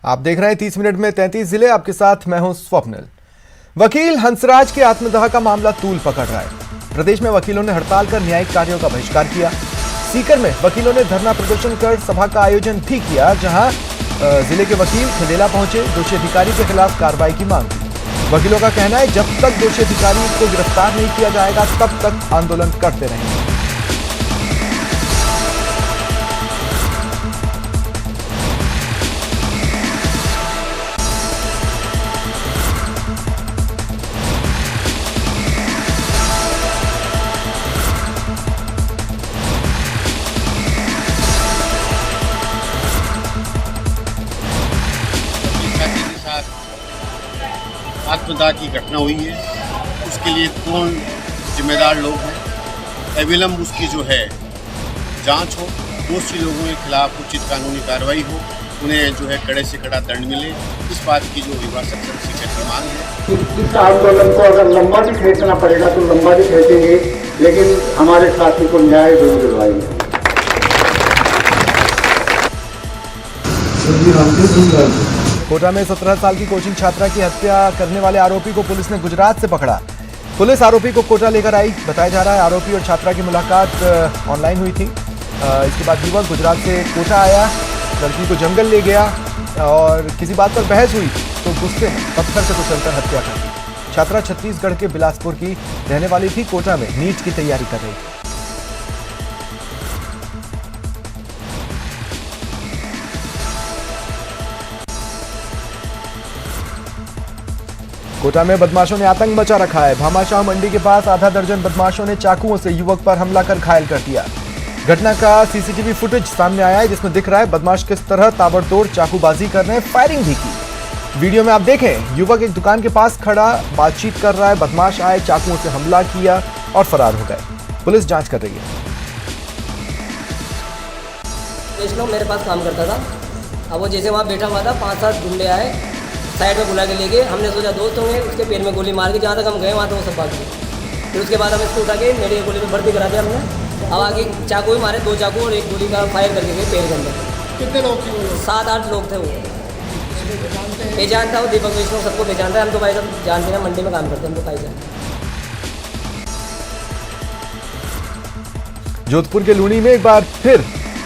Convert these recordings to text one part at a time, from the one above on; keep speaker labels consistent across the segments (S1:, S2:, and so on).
S1: आप देख रहे हैं 30 मिनट में 33 जिले। आपके साथ मैं हूं स्वप्निल। वकील हंसराज के आत्मदाह का मामला तूल पकड़ रहा है। प्रदेश में वकीलों ने हड़ताल कर न्यायिक कार्यों का बहिष्कार किया। सीकर में वकीलों ने धरना प्रदर्शन कर सभा का आयोजन भी किया, जहां जिले के वकील खंडेला पहुंचे, दोषी अधिकारी के खिलाफ कार्रवाई की मांग की। वकीलों का कहना है जब तक दोषी अधिकारी को गिरफ्तार नहीं किया जाएगा तब तक आंदोलन करते रहेंगे।
S2: आत्मदाह की घटना हुई है, उसके लिए कौन जिम्मेदार लोग हैं, अविलंब उसकी जो है जांच हो, दोषी लोगों के खिलाफ उचित कानूनी कार्रवाई हो, उन्हें जो है कड़े से कड़ा दंड मिले, इस बात की जो अभिभाषक संघ सीकर की मांग है।
S3: इस आंदोलन को अगर लंबा भी खींचना पड़ेगा तो लंबा भी खींचेंगे, लेकिन हमारे साथी को न्याय जरूर दिलवाएंगे।
S1: कोटा में 17 साल की कोचिंग छात्रा की हत्या करने वाले आरोपी को पुलिस ने गुजरात से पकड़ा। पुलिस आरोपी को कोटा लेकर आई। बताया जा रहा है आरोपी और छात्रा की मुलाकात ऑनलाइन हुई थी। इसके बाद युवक गुजरात से कोटा आया, लड़की को जंगल ले गया और किसी बात पर बहस हुई तो गुस्से में पत्थर से कुचलकर हत्या कर दी। छात्रा छत्तीसगढ़ के बिलासपुर की रहने वाली थी, कोटा में नीट की तैयारी कर रही थी। कोटा में बदमाशों ने आतंक मचा रखा है। भामाशाह मंडी के पास आधा दर्जन बदमाशों ने चाकुओं से युवक पर हमला कर घायल कर दिया। घटना का सीसीटीवी फुटेज सामने आया है, जिसमें दिख रहा है बदमाश किस तरह ताबड़तोड़ चाकूबाजी कर रहे हैं, फायरिंग भी की। वीडियो में आप देखें, युवक एक दुकान के पास खड़ा बातचीत कर रहा है, बदमाश आए, चाकुओं से हमला किया और फरार हो गए। पुलिस जांच कर रही है।
S4: वैष्णव मेरे पास काम करता था। अब वो जैसे वहाँ बैठा हुआ था, 5-7 गुंडे आए, साइड में बुला के ले गए। हमने सोचा दोस्त होंगे, उसके पैर में गोली मार के जहाँ तक हम गए वहाँ तो वो सब भाग गए। फिर उसके बाद हम इसको उठा के मेरे गोली में भर्ती करा दिया हमने। अब आगे चाकू ही मारे, 2 चाकू और 1 गोली का फायर करके गए पैर के अंदर।
S5: कितने लोग थे वो?
S4: 7-8 लोग थे वो। पहचानता वो दीपक वैष्णव, सबको पहचानता है। हम तो भाई सब जानते हैं, मंडी में काम करते हैं, हमको भाई जान।
S1: जोधपुर के लूनी में एक बार फिर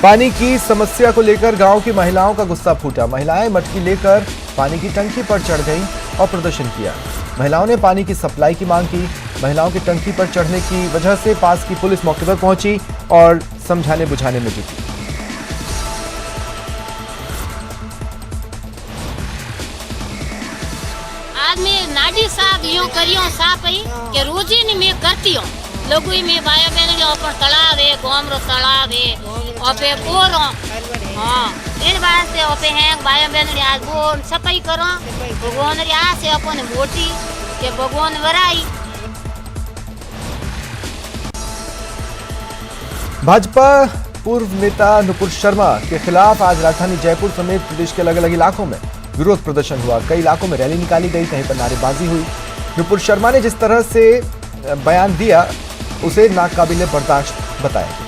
S1: पानी की समस्या को लेकर गांव की महिलाओं का गुस्सा फूटा। महिलाएं मटकी लेकर पानी की टंकी पर चढ़ गईं और प्रदर्शन किया। महिलाओं ने पानी की सप्लाई की मांग की। महिलाओं की टंकी पर चढ़ने की वजह से पास की पुलिस मौके पर पहुंची और समझाने बुझाने में जुटी।
S6: आज मैं नाडी साहब यूं करियो साफ ही के रोजी नहीं मैं करती हूं। लोगों में बाया बहन ऊपर तालाब है, गोमरो तालाब है, ओपे बोरो। हां इन बात से ओपे हैं बाया बहन आज वो सफाई करो, भगवान रे आ से अपन मोटी के भगवान वराई।
S1: भाजपा पूर्व नेता नुपुर शर्मा के खिलाफ आज राजधानी जयपुर समेत प्रदेश के अलग अलग इलाकों में विरोध प्रदर्शन हुआ। कई इलाकों में रैली निकाली गई, कहीं पर नारेबाजी हुई। नुपुर शर्मा ने जिस तरह से बयान दिया उसे नाकाबिले बर्दाश्त बताया गया।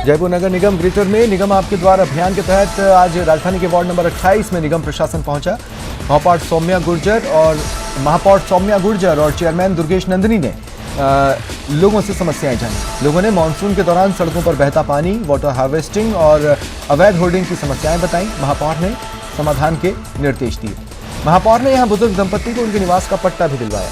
S1: जयपुर नगर निगम ग्रेटर में निगम आपके द्वार अभियान के तहत आज राजधानी के वार्ड नंबर 28 में निगम प्रशासन पहुंचा। महापौर सौम्या गुर्जर और चेयरमैन दुर्गेश नंदनी ने लोगों से समस्याएं जानी। लोगों ने मानसून के दौरान सड़कों पर बहता पानी, वाटर हार्वेस्टिंग और अवैध होर्डिंग की समस्याएं बताई। महापौर ने समाधान के निर्देश दिए। महापौर ने यहां बुजुर्ग दंपत्ति को उनके निवास का पट्टा भी दिलवाया।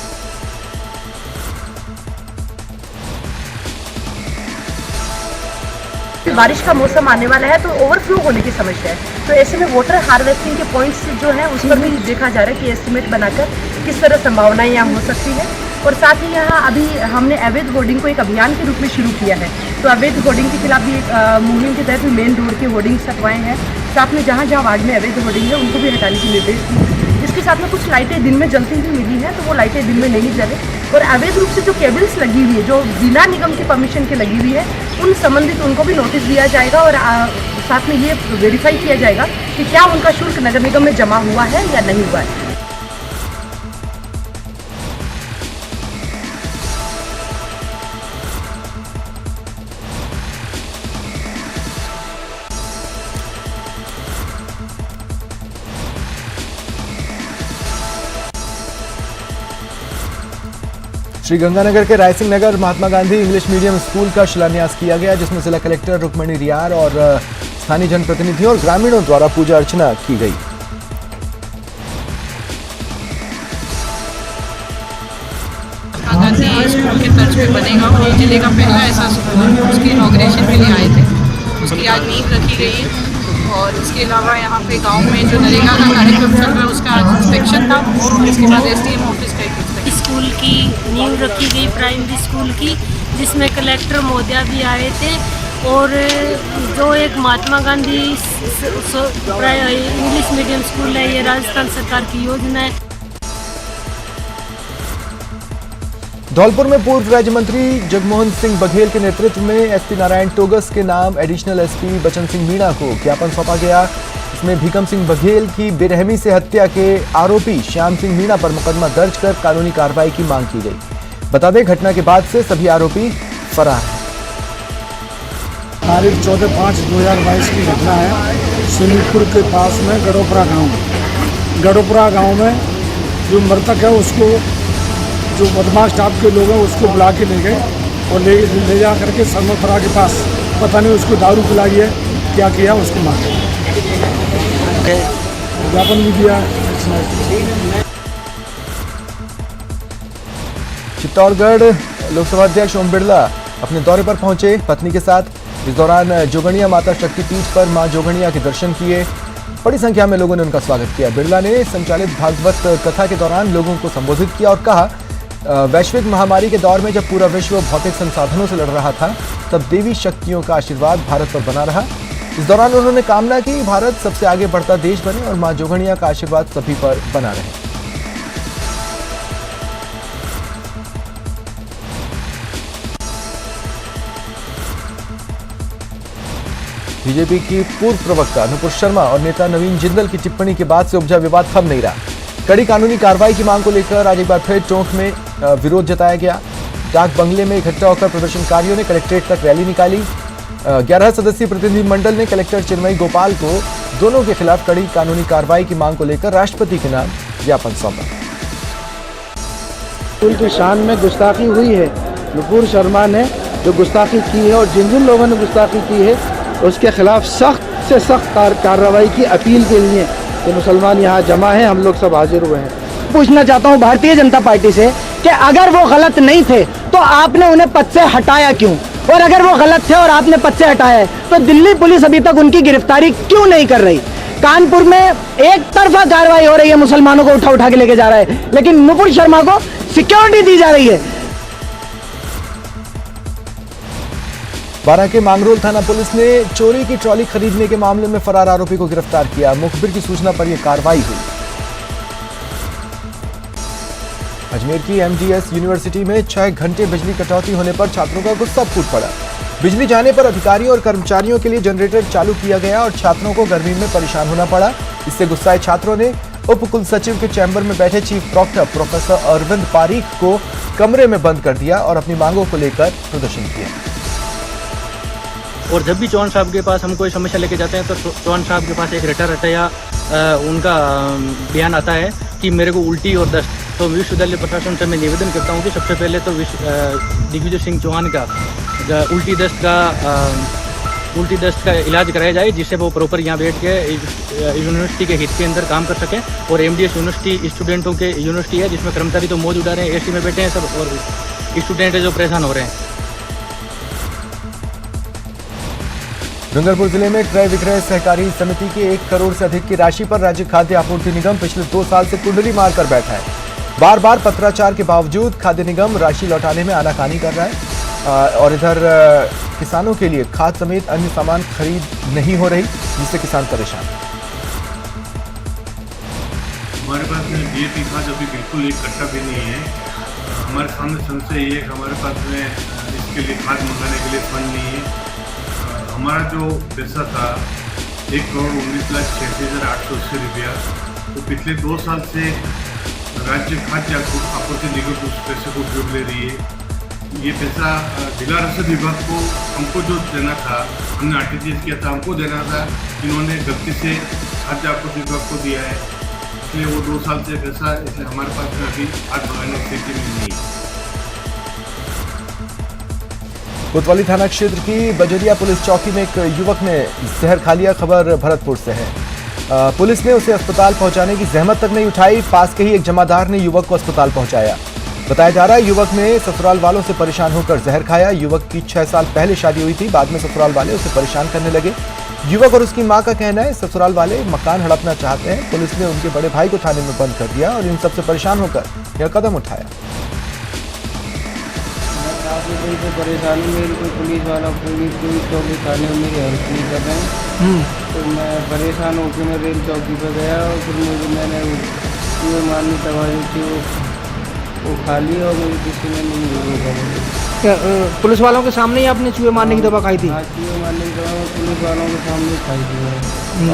S7: बारिश का मौसम आने वाला है तो ओवरफ्लो होने की समस्या है, तो ऐसे में वाटर हार्वेस्टिंग के पॉइंट्स जो है उस पर भी देखा जा रहा है कि एस्टिमेट बनाकर किस तरह संभावनाएं यहाँ हो सकती है। और साथ ही यहाँ अभी हमने अवैध होर्डिंग को एक अभियान के रूप में शुरू किया है, तो अवैध होर्डिंग के खिलाफ भी एक मुहिम के तहत मेन रोड के होर्डिंग्स हटवाए हैं। साथ में जहाँ जहाँ वार्ड में अवैध होर्डिंग है उनको भी हटाने के निर्देश दिए। इसके साथ में कुछ लाइटें दिन में जलती हुई मिली हैं, तो वो लाइटें दिन में नहीं जले। और अवैध रूप से जो केबल्स लगी हुई है, जो बिना निगम की परमिशन के लगी हुई है, उन संबंधित उनको भी नोटिस दिया जाएगा और साथ में ये वेरीफाई किया जाएगा कि क्या उनका शुल्क नगर निगम में जमा हुआ है या नहीं हुआ है।
S1: श्रीगंगानगर के रायसिंह नगर Mahatma Gandhi English medium school का शिलान्यास किया गया, जिसमें जिला कलेक्टर रुक्मणी रियार और स्थानीय जनप्रतिनिधियों और ग्रामीणों द्वारा पूजा अर्चना की गई।
S5: महात्मा गांधी स्कूल के तर्ज पे बनेगा और जिले का पहला ऐसा स्कूल, उसकी इनॉग्रेशन के लिए आए थे। उसकी आज नींव रखी गई है और इसके अलावा यहाँ पे गांव में जो नरेगा का कार्यक्रम चल रहा है उसका आज इंस्पेक्शन था। इसके बाद SDM ऑफिस का एक
S8: स्कूल की नींव रखी गई, प्राइमरी स्कूल की, जिसमें कलेक्टर महोदया भी आए थे और जो एक Mahatma Gandhi English medium school है, ये राजस्थान सरकार की योजना है।
S1: धौलपुर में पूर्व राज्य मंत्री जगमोहन सिंह बघेल के नेतृत्व में SP नारायण टोगस के नाम एडिशनल SP बचन सिंह मीणा को ज्ञापन सौंपा गया। इसमें भीकम सिंह बघेल की बेरहमी से हत्या के आरोपी श्याम सिंह मीणा पर मुकदमा दर्ज कर कानूनी कार्रवाई की मांग की गई। बता दें, घटना के बाद से सभी आरोपी फरार हैं।
S9: तारीख 14/5/2022 की घटना है। सुनीलपुर के पास में गढ़ोपुरा गांव में जो मृतक है उसको जो बदमाश टाप के लोग हैं उसको बुला के ले गए और ले जा करके सरमथरा के पास पता नहीं उसको दारू पिलाई है, क्या किया, उसको मार ज्ञापन भी दिया।
S1: चित्तौड़गढ़ लोकसभा अध्यक्ष ओम बिरला अपने दौरे पर पहुंचे पत्नी के साथ। इस दौरान जोगणिया माता शक्तिपीठ पर मां जोगणिया के दर्शन किए। बड़ी संख्या में लोगों ने उनका स्वागत किया। बिरला ने संचालित भागवत कथा के दौरान लोगों को संबोधित किया और कहा, वैश्विक महामारी के दौर में जब पूरा विश्व भौतिक संसाधनों से लड़ रहा था, तब देवी शक्तियों का आशीर्वाद भारत पर बना रहा। इस दौरान उन्होंने कामना की भारत सबसे आगे बढ़ता देश बने और मां जोगणिया का आशीर्वाद सभी पर बना रहे। बीजेपी की पूर्व प्रवक्ता नुपुर शर्मा और नेता नवीन जिंदल की टिप्पणी के बाद से उपजा विवाद थम नहीं रहा। कड़ी कानूनी कार्रवाई की मांग को लेकर आज एक बार फिर टोंक में विरोध जताया गया। डाक बंगले में इकट्ठा होकर प्रदर्शनकारियों ने कलेक्ट्रेट तक रैली निकाली। 11 सदस्यीय प्रतिनिधिमंडल ने कलेक्टर चिन्मयी गोपाल को दोनों के खिलाफ कड़ी कानूनी कार्रवाई की मांग को लेकर राष्ट्रपति के नाम ज्ञापन सौंपा।
S9: स्कूल की शान में गुस्ताखी हुई है। नुपुर शर्मा ने जो गुस्ताखी की है और जिन जिन लोगों ने गुस्ताखी की है उसके खिलाफ सख्त से सख्त कार्रवाई की अपील के लिए कि मुसलमान यहाँ जमा हैं, हम लोग सब हाजिर हुए हैं।
S10: पूछना चाहता हूँ भारतीय जनता पार्टी से कि अगर वो गलत नहीं थे तो आपने उन्हें पद से हटाया क्यों, और अगर वो गलत थे और आपने पद से हटाया है तो दिल्ली पुलिस अभी तक उनकी गिरफ्तारी क्यों नहीं कर रही। कानपुर में एक तरफा कार्रवाई हो रही है, मुसलमानों को उठा उठा के लेके जा रहा है, लेकिन नुपुर शर्मा को सिक्योरिटी दी जा रही है।
S1: बारां के मांगरोल थाना पुलिस ने चोरी की ट्रॉली खरीदने के मामले में फरार आरोपी को गिरफ्तार किया। मुखबिर की सूचना पर यह कार्रवाई हुई। अजमेर की MDS यूनिवर्सिटी में 6 घंटे बिजली कटौती होने पर छात्रों का गुस्सा फूट पड़ा। बिजली जाने पर अधिकारियों और कर्मचारियों के लिए जनरेटर चालू किया गया और छात्रों को गर्मी में परेशान होना पड़ा। इससे गुस्साए छात्रों ने उप कुलसचिव के चैम्बर में बैठे chief proctor professor Arvind Parikh को कमरे में बंद कर दिया और अपनी मांगों को लेकर प्रदर्शन किया।
S11: और जब भी चौहान साहब के पास हम कोई समस्या लेके जाते हैं तो चौहान साहब के पास एक लेटर आता है या उनका बयान आता है कि मेरे को उल्टी और दस्त, तो विश्वविद्यालय प्रशासन से मैं निवेदन करता हूँ कि सबसे पहले तो दिग्विजय सिंह चौहान का उल्टी दस्त का इलाज कराया जाए, जिससे वो प्रॉपर यहाँ बैठ के यूनिवर्सिटी के हित के अंदर काम कर सकें। और MDS यूनिवर्सिटी स्टूडेंटों के यूनिवर्सिटी है जिसमें कर्मचारी तो मौज उड़ा रहे हैं, AC में बैठे हैं सब, और स्टूडेंट है जो परेशान हो रहे हैं।
S1: डूंगरपुर जिले में क्रय विक्रय सहकारी समिति की 1 करोड़ से अधिक की राशि पर राज्य खाद्य आपूर्ति निगम पिछले 2 साल से कुंडली मारकर बैठा है। बार बार पत्राचार के बावजूद खाद्य निगम राशि लौटाने में आनाकानी कर रहा है और इधर किसानों के लिए खाद समेत अन्य सामान खरीद नहीं हो रही, जिससे किसान परेशान है।
S12: हमारे पास में DAP खाद अभी बिल्कुल एक कट्टा भी नहीं है। हमारे सामने संशय ये है कि हमारे पास में इसके लिए खाद मंगाने के लिए फंड नहीं है। हमारा जो पैसा था 1,19,86,880 रुपया, तो पिछले 2 साल से राज्य खाद्य आपूर्ति निगम उस पैसे को उपयोग ले रही है। ये पैसा जिला रसद विभाग को हमको जो देना था, हमने RTGS किया था, हमको देना था, इन्होंने गलती से खाद्य आपूर्ति विभाग को दिया है। इसलिए वो 2 साल से पैसा, इसलिए हमारे पास में अभी हाथ भगाने की स्थिति में नहीं है।
S1: कोतवाली थाना क्षेत्र की बजरिया पुलिस चौकी में एक युवक ने जहर खा लिया। खबर भरतपुर से है। पुलिस ने उसे अस्पताल पहुंचाने की जहमत तक नहीं उठाई। पास के ही एक जमादार ने युवक को अस्पताल पहुंचाया। बताया जा रहा है युवक ने ससुराल वालों से परेशान होकर जहर खाया। युवक की 6 साल पहले शादी हुई थी। बाद में ससुराल वाले उसे परेशान करने लगे। युवक और उसकी मां का कहना है ससुराल वाले मकान हड़पना चाहते हैं। पुलिस ने उनके बड़े भाई को थाने में बंद कर दिया और इन सबसे परेशान होकर यह कदम उठाया।
S13: परेशानी मेरी कोई पुलिस वाला पुलिस चौकी थाने में मेरी हेल्प नहीं कर रहे हैं, तो मैं परेशान होकर मैं रेल चौकी पर गया और फिर मैंने चूहे मारने दवा जो थी वो खा ली और मुझे किसी ने नहीं रोका।
S10: पुलिस वालों के सामने ही आपने चूहे मारने की दवा खाई थी?
S13: हाँ, चूहे मारने की दवा पुलिस वालों के सामने खाई थी और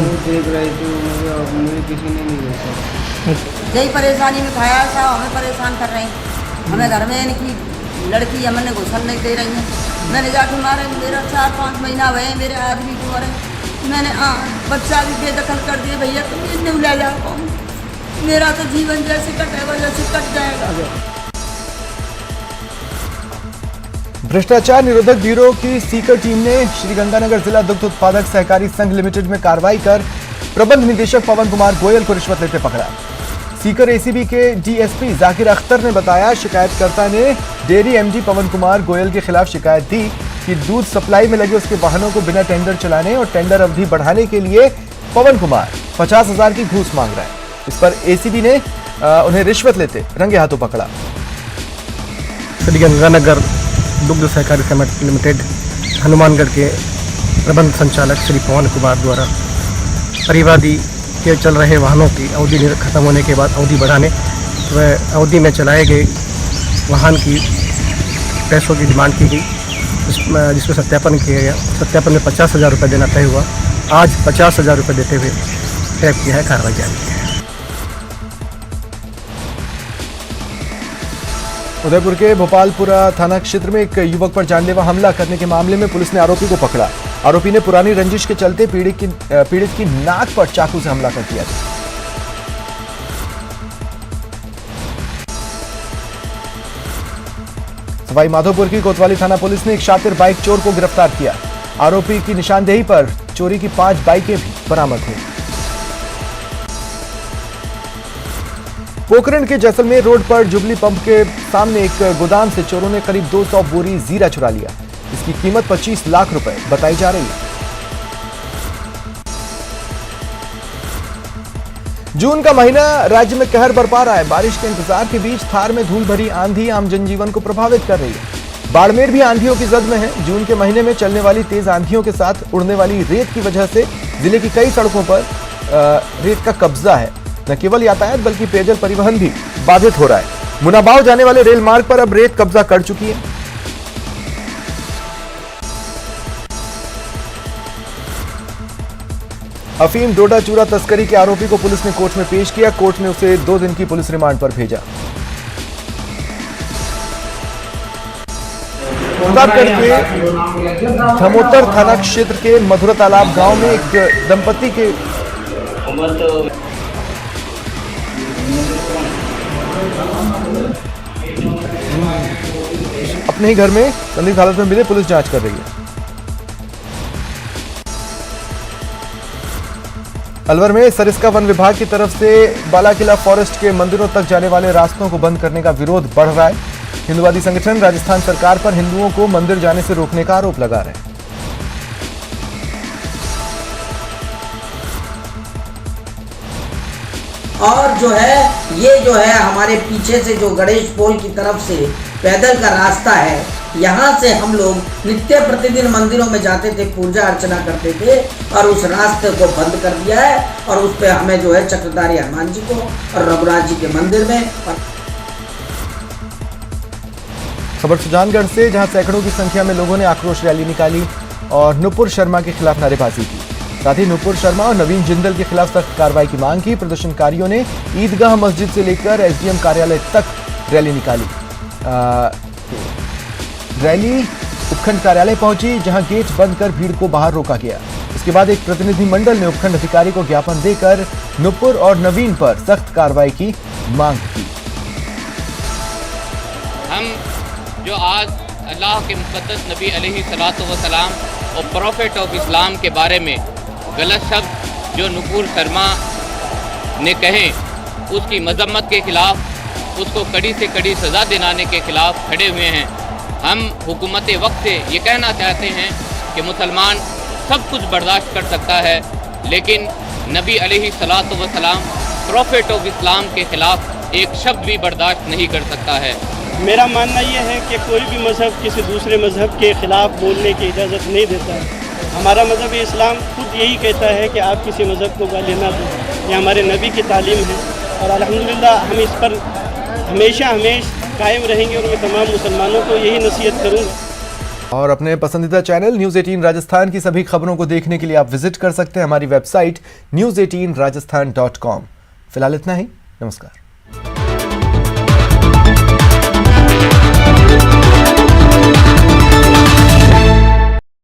S13: वो देख रहे थे, मुझे किसी ने नहीं रोका।
S14: यही परेशानी में खाया था, हमें परेशान कर रहे हैं। हमें घर में इनकी लड़की हमने घुसन नहीं दे रही है। मैंने जाके मारे, मेरा 4-5 महीना हुए मेरे आदमी को मरे। मैंने बच्चा भी बेदखल कर दिए। भैया तुम इन्हें ले जाओ, मेरा तो जीवन जैसे कटेगा जैसे कट जाएगा।
S1: भ्रष्टाचार निरोधक ब्यूरो की सीकर टीम ने श्रीगंगानगर जिला दुग्ध उत्पादक सहकारी संघ लिमिटेड में कार्रवाई कर प्रबंध निदेशक पवन कुमार गोयल को रिश्वत लेते पकड़ा। सीकर एसीबी के डीएसपी जाकिर अख्तर ने बताया शिकायतकर्ता ने डेयरी एमडी पवन कुमार गोयल के खिलाफ शिकायत दी कि दूध सप्लाई में लगे उसके वाहनों को बिना टेंडर चलाने और टेंडर अवधि बढ़ाने के लिए पवन कुमार 50,000 की घूस मांग रहा है। इस पर एसीबी ने उन्हें रिश्वत लेते रंगे हाथों पकड़ा।
S15: श्रीगंगानगर दुग्ध सहकारी संघ लिमिटेड हनुमानगढ़ के प्रबंध संचालक श्री पवन कुमार द्वारा परिवादी के चल रहे वाहनों की अवधि खत्म होने के बाद अवधि बढ़ाने व अवधि में चलाए गए वाहन की पैसों की डिमांड की गई, जिसमें सत्यापन किया गया। सत्यापन में 50,000 रुपये देना तय हुआ। आज 50,000 रुपये देते हुए ट्रैप किया है, कार्रवाई जारी है।
S1: उदयपुर के भोपालपुरा थाना क्षेत्र में एक युवक पर जानलेवा हमला करने के मामले में पुलिस ने आरोपी को पकड़ा। आरोपी ने पुरानी रंजिश के चलते पीड़ित की नाक पर चाकू से हमला कर दिया था। सवाई माधोपुर की कोतवाली थाना पुलिस ने एक शातिर बाइक चोर को गिरफ्तार किया। आरोपी की निशानदेही पर चोरी की 5 बाइकें भी बरामद हुई। पोखरण के जैसलमेर रोड पर जुबली पंप के सामने एक गोदाम से चोरों ने करीब 200 बोरी जीरा चुरा लिया। इसकी कीमत 25 लाख रुपए बताई जा रही है। जून का महीना राज्य में कहर बरपा रहा है। बारिश के इंतजार के बीच थार में धूल भरी आंधी आम जनजीवन को प्रभावित कर रही है। बाड़मेर भी आंधियों की जद में है। जून के महीने में चलने वाली तेज आंधियों के साथ उड़ने वाली रेत की वजह से जिले की कई सड़कों पर रेत का कब्जा है। न केवल यातायात बल्कि पेयजल परिवहन भी बाधित हो रहा है। मुनाबाव जाने वाले रेल मार्ग पर अब रेत कब्जा कर चुकी है। अफीम डोडा चूरा तस्करी के आरोपी को पुलिस ने कोर्ट में पेश किया। कोर्ट ने उसे 2 दिन की पुलिस रिमांड पर भेजा। प्रतापगढ़ के धमोतर थाना क्षेत्र के मधुरा तालाब गांव में एक दंपति के अपने ही घर में संदिग्ध हालत में मिले। पुलिस जांच कर रही है। अलवर में सरिस्का वन विभाग की तरफ से बालाकिला फॉरेस्ट के मंदिरों तक जाने वाले रास्तों को बंद करने का विरोध बढ़ रहा है। हिंदुवादी संगठन राजस्थान सरकार पर हिंदुओं को मंदिर जाने से रोकने का आरोप लगा रहे हैं।
S16: और ये जो है हमारे पीछे से जो गणेश पोल की तरफ से पैदल का रास्ता है, यहाँ से हम लोग नित्य प्रतिदिन मंदिरों में जाते थे, पूजा अर्चना करते थे और उस रास्ते को बंद कर दिया है। और उस पे हमें जो है चक्रधारी हनुमान जी को और रघुराज जी के मंदिर में।
S1: खबर सुजानगढ़ से, जहां सैकड़ों की संख्या में लोगों ने आक्रोश रैली निकाली। और नुपुर शर्मा के खिलाफ नारेबाजी की। साथ ही नुपुर शर्मा और नवीन जिंदल के खिलाफ सख्त कार्रवाई की मांग की। प्रदर्शनकारियों ने ईदगाह मस्जिद से लेकर एसडीएम कार्यालय तक रैली निकाली। रैली उपखंड कार्यालय पहुंची, जहां गेट बंद कर भीड़ को बाहर रोका गया। इसके बाद एक प्रतिनिधिमंडल ने उपखंड अधिकारी को ज्ञापन देकर नुपुर और नवीन पर सख्त कार्रवाई की मांग की।
S17: हम जो आज अल्लाह के मुक़द्दस नबी अलैहिस्सलातु वस्सलाम और प्रॉफिट ऑफ इस्लाम के बारे में गलत शब्द जो नुपुर शर्मा ने कहे, उसकी मजम्मत के खिलाफ, उसको कड़ी से कड़ी सज़ा दिलाने के खिलाफ खड़े हुए हैं। हम हुकूमत वक्त से ये कहना चाहते हैं कि मुसलमान सब कुछ बर्दाश्त कर सकता है, लेकिन नबी अलैहिस्सलातु वस्सलाम प्रॉफिट ऑफ इस्लाम के खिलाफ एक शब्द भी बर्दाश्त नहीं कर सकता है।
S18: मेरा मानना यह है कि कोई भी मज़हब किसी दूसरे मज़हब के ख़िलाफ़ बोलने की इजाज़त नहीं देता है। हमारा मज़हब इस्लाम खुद यही कहता है कि आप किसी मज़हब को गाली ना दें। ये हमारे नबी की तालीम है और अल्हम्दुलिल्लाह हम इस पर हमेशा कायम रहेंगे और मैं तमाम मुसलमानों को यही नसीहत करूँगा।
S1: और अपने पसंदीदा चैनल न्यूज़ 18 राजस्थान की सभी खबरों को देखने के लिए आप विजिट कर सकते हैं हमारी वेबसाइट news18rajasthan.com। फिलहाल इतना ही, नमस्कार।